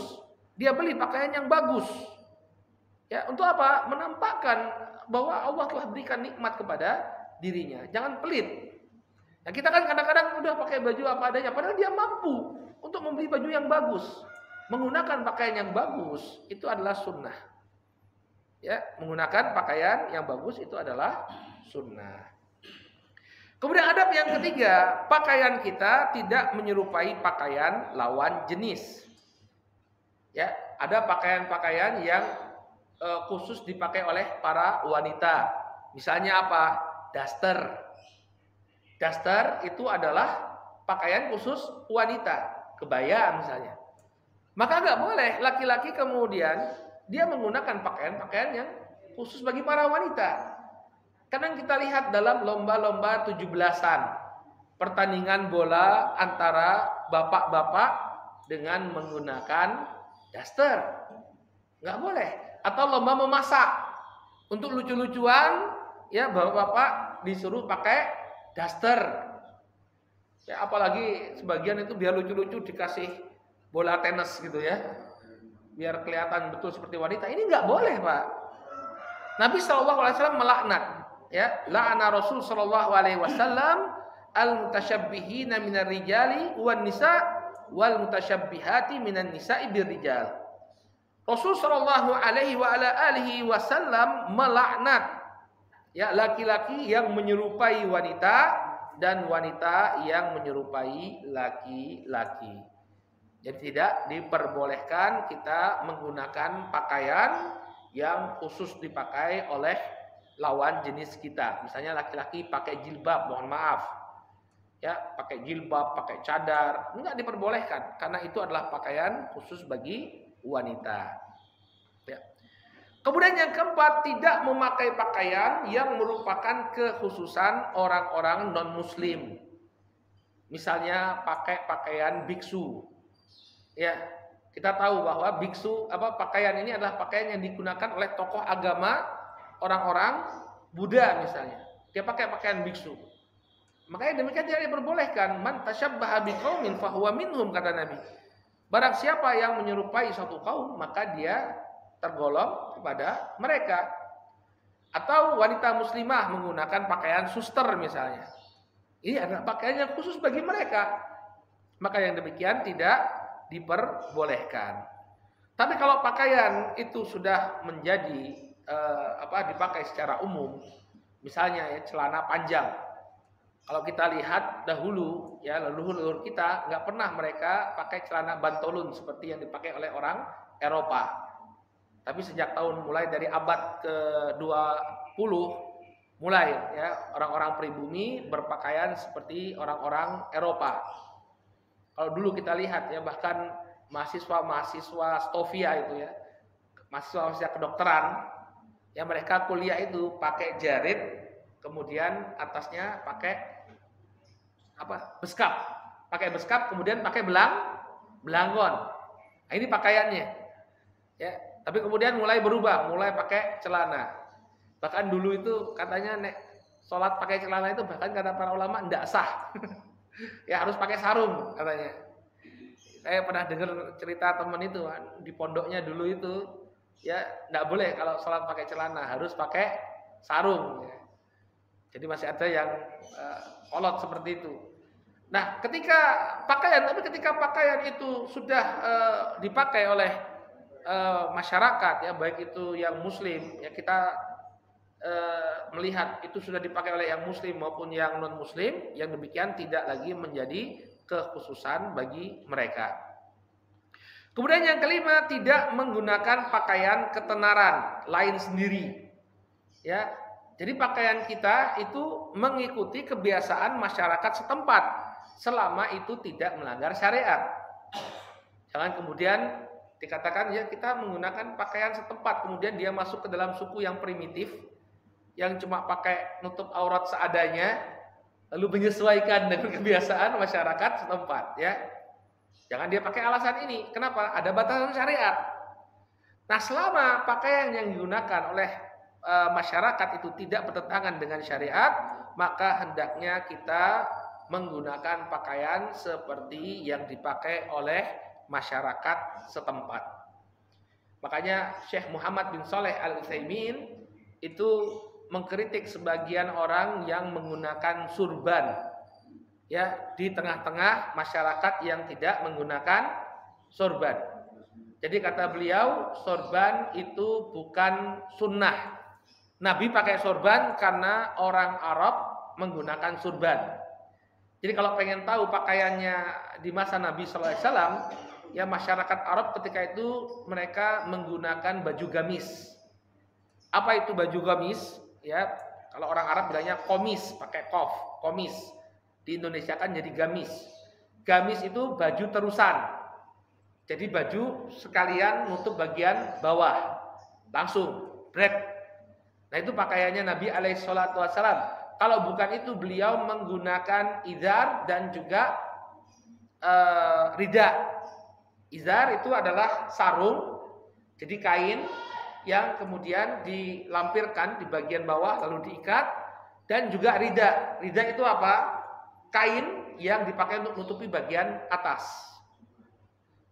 Dia beli pakaian yang bagus. Ya, untuk apa? Menampakkan bahwa Allah telah berikan nikmat kepada dirinya. Jangan pelit. Nah, kita kan kadang-kadang udah pakai baju apa adanya, padahal dia mampu untuk membeli baju yang bagus. Menggunakan pakaian yang bagus itu adalah sunnah. Ya, menggunakan pakaian yang bagus itu adalah sunnah. Kemudian adab yang ketiga, pakaian kita tidak menyerupai pakaian lawan jenis. Ya, ada pakaian-pakaian yang khusus dipakai oleh para wanita. Misalnya apa? Daster. Daster itu adalah pakaian khusus wanita, kebaya misalnya. Maka nggak boleh laki-laki kemudian dia menggunakan pakaian-pakaian yang khusus bagi para wanita. Kadang kita lihat dalam lomba-lomba 17-an, pertandingan bola antara bapak-bapak dengan menggunakan daster. Nggak boleh. Atau lomba memasak. Untuk lucu-lucuan, ya bapak-bapak disuruh pakai daster. Ya, apalagi sebagian itu biar lucu-lucu dikasih bola tenis gitu, ya, biar kelihatan betul seperti wanita. Ini nggak boleh, Pak. Nabi SAW melaknat, ya, la'ana Rasul SAW al-mutasyabbihina minar rijali wan nisa wal mutasyabbihati minan nisa'i bir rijal. Rasul SAW melaknat, ya, laki-laki yang menyerupai wanita dan wanita yang menyerupai laki-laki. Jadi tidak diperbolehkan kita menggunakan pakaian yang khusus dipakai oleh lawan jenis kita. Misalnya laki-laki pakai jilbab, mohon maaf. Ya, pakai jilbab, pakai cadar, enggak diperbolehkan karena itu adalah pakaian khusus bagi wanita. Ya. Kemudian yang keempat, tidak memakai pakaian yang merupakan kekhususan orang-orang non-muslim. Misalnya pakai pakaian biksu. Ya, kita tahu bahwa biksu pakaian ini adalah pakaian yang digunakan oleh tokoh agama orang-orang Buddha misalnya. Dia pakai pakaian biksu. Makanya demikian tidak diperbolehkan. Man tasyabbaha biqaumin fahuwa minhum, kata Nabi. Barang siapa yang menyerupai suatu kaum, maka dia tergolong kepada mereka. Atau wanita muslimah menggunakan pakaian suster misalnya. Ini adalah pakaian yang khusus bagi mereka. Maka yang demikian tidak diperbolehkan. Tapi kalau pakaian itu sudah menjadi dipakai secara umum, misalnya ya celana panjang. Kalau kita lihat dahulu, ya, leluhur-leluhur kita nggak pernah mereka pakai celana bantolun seperti yang dipakai oleh orang Eropa. Tapi sejak mulai dari abad ke-20, Mulai ya orang-orang pribumi berpakaian seperti orang-orang Eropa. Kalau dulu kita lihat ya bahkan mahasiswa Stovia itu ya, mahasiswa kedokteran, ya mereka kuliah itu pakai jarit, kemudian atasnya pakai beskap, kemudian pakai belangkon. Nah, ini pakaiannya, ya. Tapi kemudian mulai berubah, mulai pakai celana. Bahkan dulu itu katanya sholat pakai celana itu bahkan kata para ulama tidak sah. Ya harus pakai sarung katanya. Saya pernah dengar cerita teman itu di pondoknya dulu itu ya tidak boleh kalau sholat pakai celana, harus pakai sarung. Ya. Jadi masih ada yang kolot seperti itu. Nah, ketika pakaian itu sudah dipakai oleh masyarakat ya, baik itu yang muslim ya, kita melihat itu sudah dipakai oleh yang muslim maupun yang non muslim, yang demikian tidak lagi menjadi kekhususan bagi mereka. Kemudian yang kelima, tidak menggunakan pakaian ketenaran lain sendiri. Ya. Jadi pakaian kita itu mengikuti kebiasaan masyarakat setempat selama itu tidak melanggar syariat. Jangan kemudian dikatakan ya kita menggunakan pakaian setempat, kemudian dia masuk ke dalam suku yang primitif, yang cuma pakai nutup aurat seadanya, lalu menyesuaikan dengan kebiasaan masyarakat setempat, ya. Jangan dia pakai alasan ini. Kenapa? Ada batasan syariat. Nah, selama pakaian yang digunakan oleh masyarakat itu tidak bertentangan dengan syariat, maka hendaknya kita menggunakan pakaian seperti yang dipakai oleh masyarakat setempat. Makanya Syekh Muhammad bin Shalih Al-Utsaimin itu mengkritik sebagian orang yang menggunakan surban ya di tengah-tengah masyarakat yang tidak menggunakan sorban. Jadi kata beliau, sorban itu bukan sunnah. Nabi pakai sorban karena orang Arab menggunakan surban. Jadi kalau pengen tahu pakaiannya di masa Nabi SAW, ya masyarakat Arab ketika itu mereka menggunakan baju gamis. Apa itu baju gamis? Ya, kalau orang Arab bilangnya komis, pakai kof, komis. Di Indonesia kan jadi gamis. Gamis itu baju terusan. Jadi baju sekalian nutup bagian bawah. Langsung, bread. Nah itu pakaiannya Nabi alaihissalatu wassalam. Kalau bukan itu beliau menggunakan izar dan juga rida. Izar itu adalah sarung. Jadi kain yang kemudian dilampirkan di bagian bawah lalu diikat, dan juga rida. Rida itu apa? Kain yang dipakai untuk menutupi bagian atas.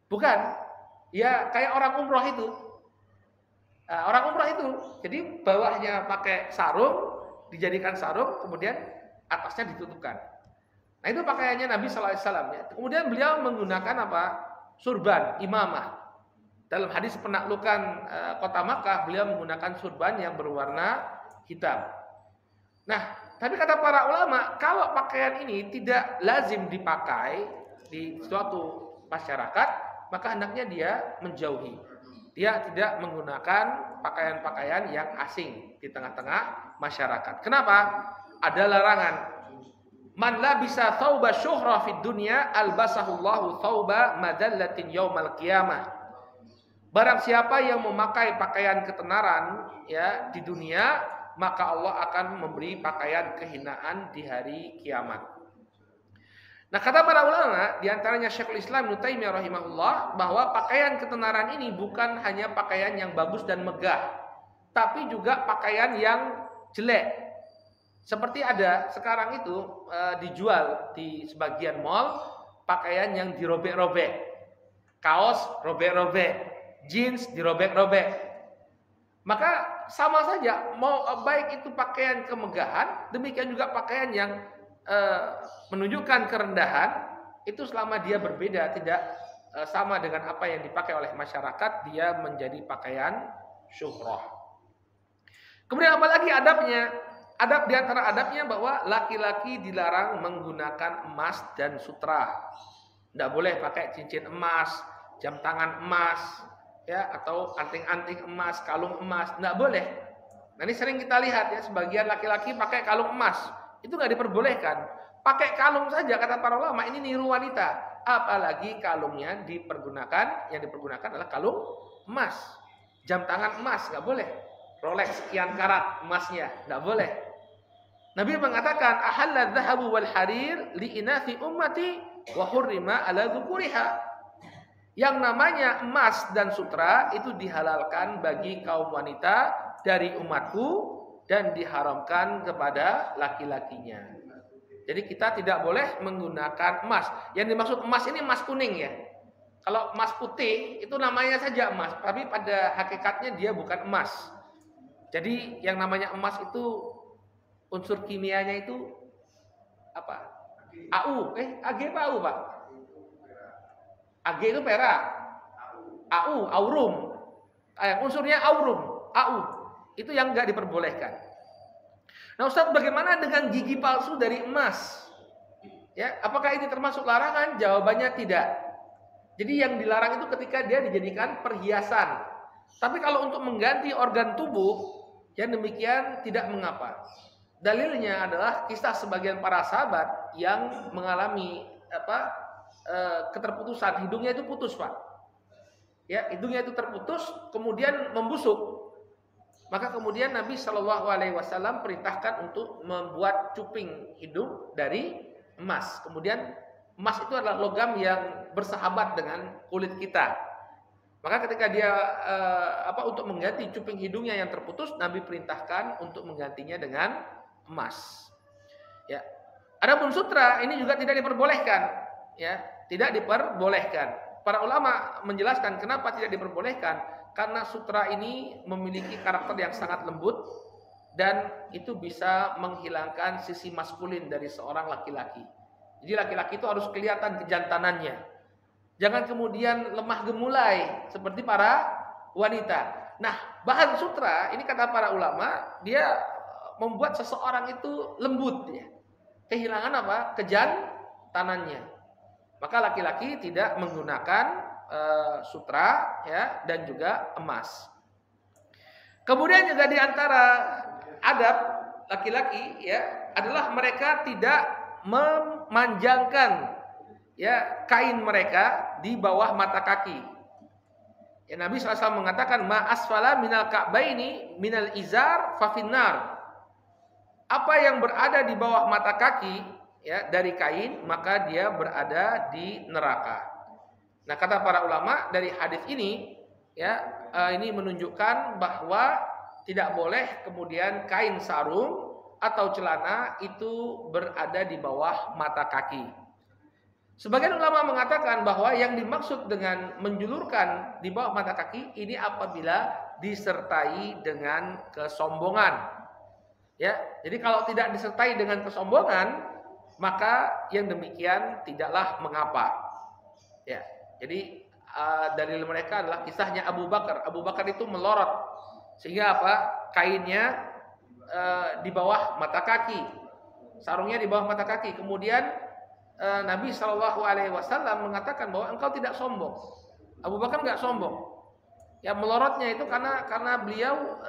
Bukan, ya kayak orang umroh itu. Nah, orang umroh itu, jadi bawahnya pakai sarung, dijadikan sarung, kemudian atasnya ditutupkan. Nah itu pakaiannya Nabi SAW. Ya. Kemudian beliau menggunakan apa? Surban, imamah. Dalam hadis penaklukan kota Makkah, beliau menggunakan surban yang berwarna hitam. Nah, tapi kata para ulama, kalau pakaian ini tidak lazim dipakai di suatu masyarakat, maka hendaknya dia menjauhi. Dia tidak menggunakan pakaian-pakaian yang asing di tengah-tengah masyarakat. Kenapa? Ada larangan. Man labisa thawba syuhra fid dunya albasahullahu thawba madallatin yaumal qiyamah. Barang siapa yang memakai pakaian ketenaran ya di dunia, maka Allah akan memberi pakaian kehinaan di hari kiamat. Nah, kata para ulama, di antaranya Syekhul Islam Ibnu Taimiyah rahimahullah, bahwa pakaian ketenaran ini bukan hanya pakaian yang bagus dan megah, tapi juga pakaian yang jelek. Seperti ada sekarang itu dijual di sebagian mall pakaian yang dirobek-robek, kaos robek-robek, jeans dirobek-robek. Maka sama saja, mau baik itu pakaian kemegahan, demikian juga pakaian yang menunjukkan kerendahan, itu selama dia berbeda, tidak sama dengan apa yang dipakai oleh masyarakat, dia menjadi pakaian syuhrah. Kemudian apalagi adabnya? Adab di antara adabnya bahwa laki-laki dilarang menggunakan emas dan sutra. Tidak boleh pakai cincin emas, jam tangan emas, ya, atau anting-anting emas, kalung emas, tidak boleh. Nah ini sering kita lihat ya, sebagian laki-laki pakai kalung emas, itu nggak diperbolehkan. Pakai kalung saja kata para ulama ini niru wanita, apalagi kalungnya yang dipergunakan adalah kalung emas, jam tangan emas nggak boleh, Rolex sekian karat emasnya nggak boleh. Nabi mengatakan ahalla dzahabu wal harir li inathi ummati wa hurrima ala dzukuriha. Yang namanya emas dan sutra itu dihalalkan bagi kaum wanita dari umatku dan diharamkan kepada laki-lakinya. Jadi kita tidak boleh menggunakan emas. Yang dimaksud emas ini emas kuning ya. Kalau emas putih itu namanya saja emas, tapi pada hakikatnya dia bukan emas. Jadi yang namanya emas itu unsur kimianya itu apa? AU, AG apa AU, Pak? AG itu perak. AU, aurum. Unsurnya aurum, AU. Itu yang enggak diperbolehkan. Nah, Ustaz, bagaimana dengan gigi palsu dari emas? Ya, apakah ini termasuk larangan? Jawabannya tidak. Jadi yang dilarang itu ketika dia dijadikan perhiasan. Tapi kalau untuk mengganti organ tubuh, yang demikian tidak mengapa. Dalilnya adalah kisah sebagian para sahabat yang mengalami keterputusan, hidungnya itu putus, Pak. Ya, hidungnya itu terputus, kemudian membusuk. Maka kemudian Nabi Shallallahu Alaihi Wasallam perintahkan untuk membuat cuping hidung dari emas. Kemudian emas itu adalah logam yang bersahabat dengan kulit kita. Maka ketika dia untuk mengganti cuping hidungnya yang terputus, Nabi perintahkan untuk menggantinya dengan emas. Ya. Adapun sutra ini juga tidak diperbolehkan. Ya, tidak diperbolehkan. Para ulama menjelaskan kenapa tidak diperbolehkan, karena sutra ini memiliki karakter yang sangat lembut dan itu bisa menghilangkan sisi maskulin dari seorang laki-laki. Jadi laki-laki itu harus kelihatan kejantanannya. Jangan kemudian lemah gemulai seperti para wanita. Nah, bahan sutra ini kata para ulama, dia membuat seseorang itu lembut ya. Kehilangan apa? Kejantanannya. Maka laki-laki tidak menggunakan sutra ya dan juga emas. Kemudian juga di antara adab laki-laki ya adalah mereka tidak memanjangkan ya kain mereka di bawah mata kaki. Ya, Nabi SAW mengatakan ma asfala minal ka'baini minal izar fa finnar. Apa yang berada di bawah mata kaki ya dari kain maka dia berada di neraka. Nah, kata para ulama dari hadis ini ya ini menunjukkan bahwa tidak boleh kemudian kain sarung atau celana itu berada di bawah mata kaki. Sebagian ulama mengatakan bahwa yang dimaksud dengan menjulurkan di bawah mata kaki ini apabila disertai dengan kesombongan. Ya, jadi kalau tidak disertai dengan kesombongan maka yang demikian tidaklah mengapa. Ya, jadi dalil mereka adalah kisahnya Abu Bakar. Abu Bakar itu melorot sehingga apa? Kainnya di bawah mata kaki, sarungnya di bawah mata kaki. Kemudian Nabi Shallallahu Alaihi Wasallam mengatakan bahwa engkau tidak sombong. Abu Bakar nggak sombong. Ya melorotnya itu karena beliau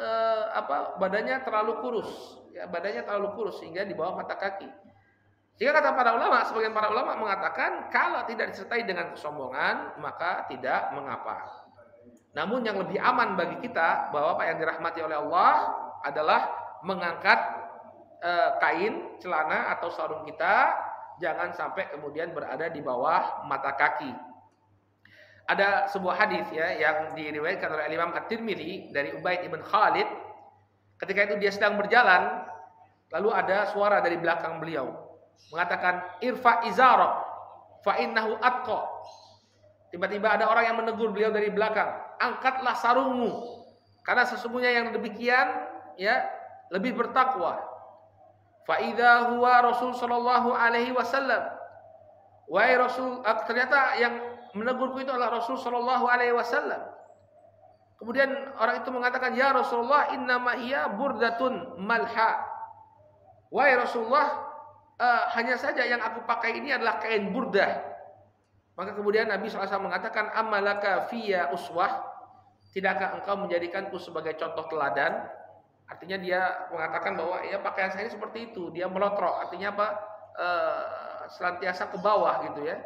badannya terlalu kurus. Ya, badannya terlalu kurus sehingga di bawah mata kaki. Jika kata para ulama, sebagian para ulama mengatakan kalau tidak disertai dengan kesombongan maka tidak mengapa. Namun yang lebih aman bagi kita bahwa Pak yang dirahmati oleh Allah adalah mengangkat kain, celana atau sarung kita jangan sampai kemudian berada di bawah mata kaki. Ada sebuah hadis ya yang diriwayatkan oleh Imam At-Tirmidzi dari Ubaid ibn Khalid. Ketika itu dia sedang berjalan, lalu ada suara dari belakang beliau mengatakan irfa izarok fa innahu atqa. Tiba-tiba ada orang yang menegur beliau dari belakang, angkatlah sarungmu karena sesungguhnya yang demikian ya lebih bertakwa. Fa idza huwa Rasul sallallahu alaihi wasallam. Wahai Rasul, ternyata yang menegurku itu adalah Rasul sallallahu alaihi wasallam. Kemudian orang itu mengatakan, ya Rasulullah, innama hiya burdatun malha. Wahai Rasulullah, hanya saja yang aku pakai ini adalah kain burdah. Maka kemudian Nabi SAW mengatakan, amalaka fiyya uswah. Tidakkah engkau menjadikanku sebagai contoh teladan? Artinya dia mengatakan bahwa ya pakaian saya seperti itu, dia melotrok. Artinya apa? Selantiasa ke bawah gitu ya.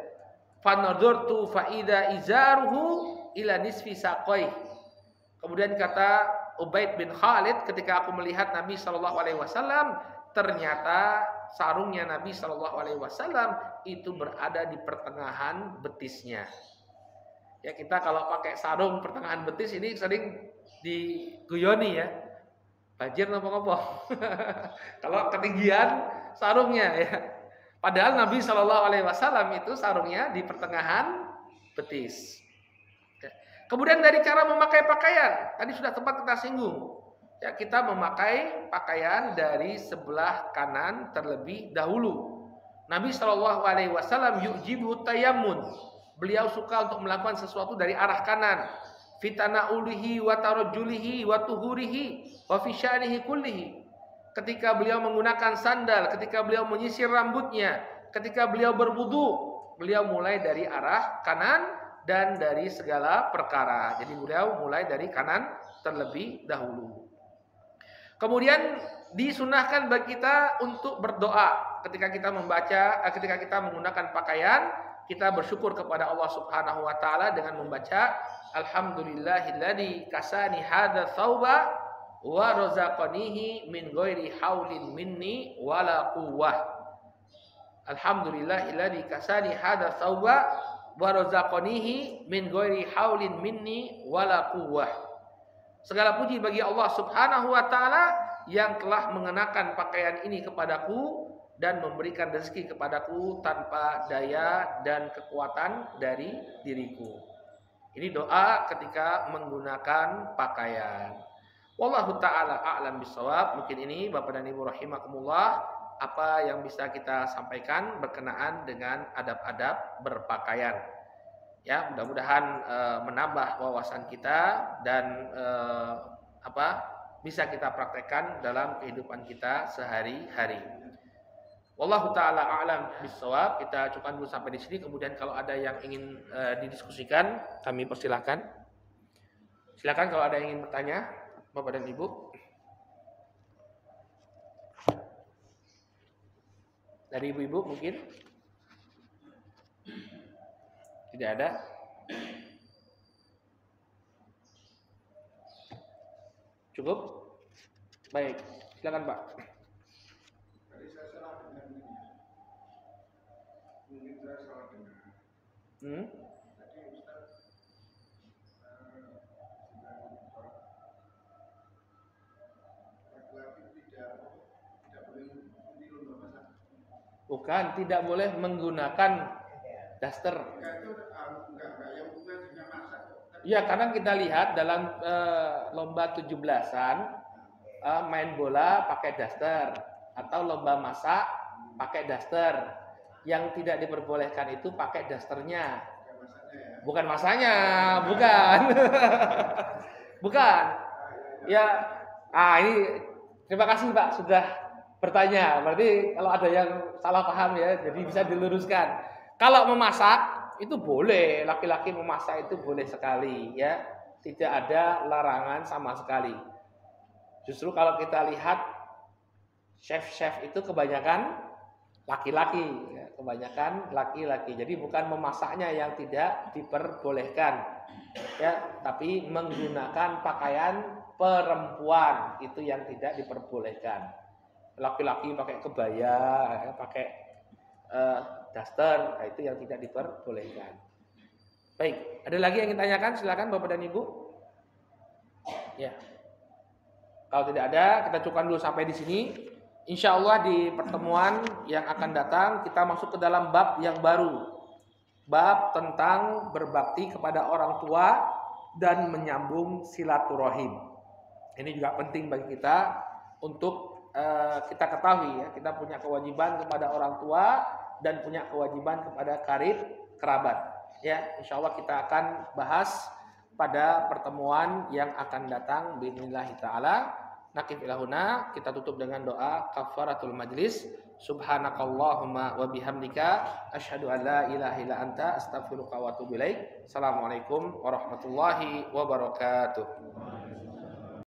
Fanadurtu faida izaruhu ila nisfi saqai. Kemudian kata Ubaid bin Khalid, ketika aku melihat Nabi Shallallahu Alaihi Wasallam, ternyata sarungnya Nabi Shallallahu Alaihi Wasallam itu berada di pertengahan betisnya. Ya, kita kalau pakai sarung pertengahan betis ini sering diguyoni ya. Banjir nopo-nopo. Kalau ketinggian sarungnya ya. Padahal Nabi Shallallahu Alaihi Wasallam itu sarungnya di pertengahan betis. Kemudian dari cara memakai pakaian, tadi sudah tempat kita singgung. Ya, kita memakai pakaian dari sebelah kanan terlebih dahulu. Nabi Shallallahu Alaihi Wasallam yujibu tayammun. Beliau suka untuk melakukan sesuatu dari arah kanan. Fitana ulihi wa tarjulihi wa tuhurihi wa fisyanihi kullihi. Ketika beliau menggunakan sandal, ketika beliau menyisir rambutnya, ketika beliau berwudu, beliau mulai dari arah kanan dan dari segala perkara. Jadi beliau mulai dari kanan terlebih dahulu. Kemudian disunahkan bagi kita untuk berdoa ketika kita membaca, ketika kita menggunakan pakaian, kita bersyukur kepada Allah Subhanahu wa taala dengan membaca alhamdulillahilladzi kasani hadza tsauba wa razaqanihi min ghairi haulin minni wala quwwah. Alhamdulillahilladzi kasani hadza tsauba wa razaqanihi min ghairi haulin minni wala quwwah. Segala puji bagi Allah Subhanahu wa taala yang telah mengenakan pakaian ini kepadaku dan memberikan rezeki kepadaku tanpa daya dan kekuatan dari diriku. Ini doa ketika menggunakan pakaian. Wallahu ta'ala a'lam bishawab. Mungkin ini Bapak dan Ibu rahimakumullah apa yang bisa kita sampaikan berkenaan dengan adab-adab berpakaian. Ya, mudah-mudahan menambah wawasan kita dan bisa kita praktekkan dalam kehidupan kita sehari-hari. Wallahu ta'ala a'lam bishawab. Kita cukupkan dulu sampai di sini. Kemudian kalau ada yang ingin didiskusikan, kami persilahkan. Silakan kalau ada yang ingin bertanya, Bapak dan Ibu. Dari ibu-ibu mungkin? Tidak ada? Cukup? Baik, silakan Pak. Tadi saya salah dengar ini. Mungkin saya salah dengar. Tadi Ustaz laki-laki tidak boleh mengikuti lomba masak. Bukan, tidak boleh menggunakan daster. Enggak itu enggak yang bukan dengan masak. Ya, karena kita lihat dalam lomba 17-an main bola pakai daster atau lomba masak pakai daster. Yang tidak diperbolehkan itu pakai dasternya. Bukan masanya, bukan. Bukan. Ya, ini terima kasih Pak sudah bertanya. Berarti kalau ada yang salah paham ya, jadi bisa diluruskan. Kalau memasak itu boleh, laki-laki memasak itu boleh sekali ya. Tidak ada larangan sama sekali. Justru kalau kita lihat chef-chef itu kebanyakan laki-laki ya, kebanyakan laki-laki. Jadi bukan memasaknya yang tidak diperbolehkan. Ya, tapi menggunakan pakaian perempuan itu yang tidak diperbolehkan. Laki-laki pakai kebaya, ya, pakai daster, itu yang tidak diperbolehkan. Baik, ada lagi yang ingin tanyakan? Silakan Bapak dan Ibu. Ya. Kalau tidak ada, kita cukupkan dulu sampai di sini. Insya Allah di pertemuan yang akan datang kita masuk ke dalam bab yang baru. Bab tentang berbakti kepada orang tua dan menyambung silaturahim. Ini juga penting bagi kita untuk kita ketahui ya, kita punya kewajiban kepada orang tua dan punya kewajiban kepada karib kerabat. Ya, insya Allah kita akan bahas pada pertemuan yang akan datang biidznillah taala. Nakif ilahuna, kita tutup dengan doa kafaratul majlis. Subhanakallahumma wa bihamdika asyhadu an la ilaha illa anta astaghfiruka wa atubu ilaik. Assalamualaikum warahmatullahi wabarakatuh.